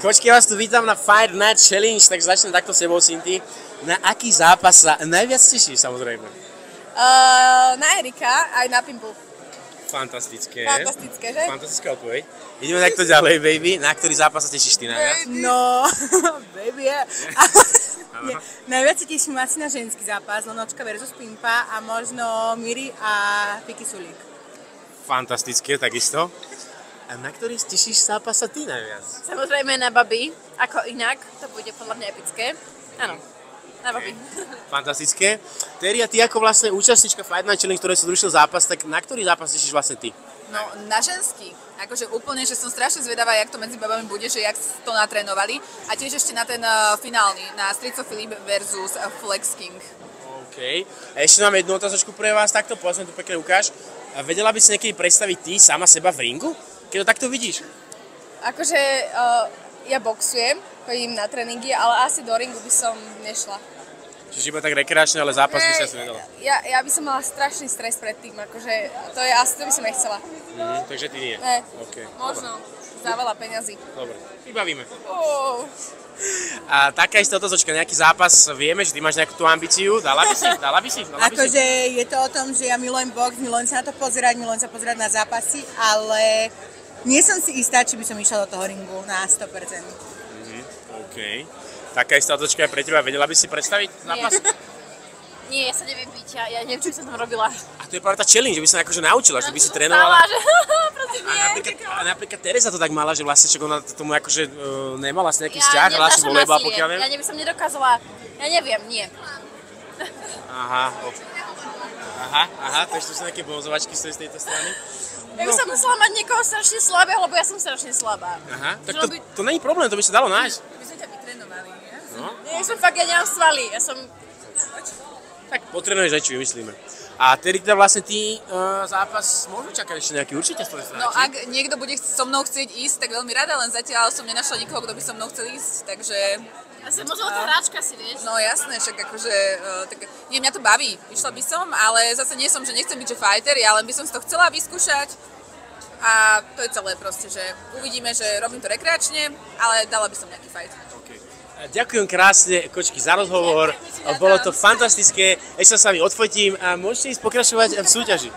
Kočky, ja vás tu vítam na Fight Night Challenge, tak začnem takto s tebou, Cindy. Na aký zápas sa najviac tešíš, samozrejme? Na Erika aj na Pimpu. Fantastické. Fantastické, že? Fantastická odpoveď. Ideme takto ďalej, baby. Na ktorý zápas sa tešíš ty najviac? No, baby je. Najviac sa teším asi na ženský zápas, Lonočka versus Pimpa a možno Miri a Fiki Sulík. Fantastické, takisto. A na ktorý tešíš zápas sa ty najviac? Samozrejme na baby, ako inak, to bude podľa mňa epické. Áno, na baby. Fantastické. Teria, ty ako vlastne účastnička Fight Night Challenge, ktoré sa zrušil zápas, tak na ktorý zápas tešíš vlastne ty? No, na ženský. Akože úplne, že som strašne zvedavá, jak to medzi babami bude, že jak to natrénovali. A tiež ešte na ten finálny, na Streets of Philip versus Flex King. OK. A ešte mám jednu otázočku pre vás, takto povedzme tu pekne ukáž. Vedela by si niekedy predstaviť ty sama seba v ringu? Keď to takto vidíš? Akože ja boxujem, chodím na tréningy, ale asi do ringu by som nešla. Čiže iba tak rekreačne, ale zápas by sa si nedala. Ja by som mala strašný stres pred tým, akože to by som nechcela. Takže ty nie? Ne, Okay. možno, za veľa peňazí. Dobre, vybavíme. Oh. A taká istá otázočka, nejaký zápas, vieme, že ty máš nejakú tú ambíciu, dala by si? Akože je to o tom, že ja milujem box, milujem sa na to pozerať, milujem sa pozerať na zápasy, ale nie som si istá, či by som išla do toho ringu na 100%. OK. Taká istá otázočka je pre teba, vedela by si predstaviť zápas? Nie, ja sa neviem byť, ja neviem, čo by som tam robila. A to je práve tá challenge, že by sa akože naučila, že by si trénovala. Prosím, A napríklad Teresa to tak mala, že vlastne ona tomu akože nemala asi nejaký vzťah, hľa si volejbal, pokiaľ viem. Ja by som nedokázala, ja neviem, nie. Aha, takže to sú nejaké bonzovačky z tejto strany. Ja by som musela mať niekoho strašne slabého, lebo ja som strašne slabá. Aha, tak to není problém, to by sa dalo nájsť. My sme ťa vytrénovali, nie? No. Ja som fakt, ja nemám svaly, ja som... Tak potrenuješ reči, vymyslíme. A tedy teda vlastne ty zápas môžu čakať ešte nejaký určite z tvojej strany? No ak niekto bude so mnou chcieť ísť, tak veľmi rada, len zatiaľ som nenašla nikoho, kto by so mnou chcel ísť, takže... Ja som možno tá hráčka si, vieš. No jasné, však akože, tak, nie, mňa to baví, išla by som, ale zase nie som, že nechcem byť že fighter, ja len by som si to chcela vyskúšať a to je celé proste, že uvidíme, že robím to rekreačne, ale dala by som nejaký fight. Ďakujem krásne, kočky, za rozhovor, bolo to fantastické, ešte sa s vami odfotím a môžete ísť pokračovať v súťaži.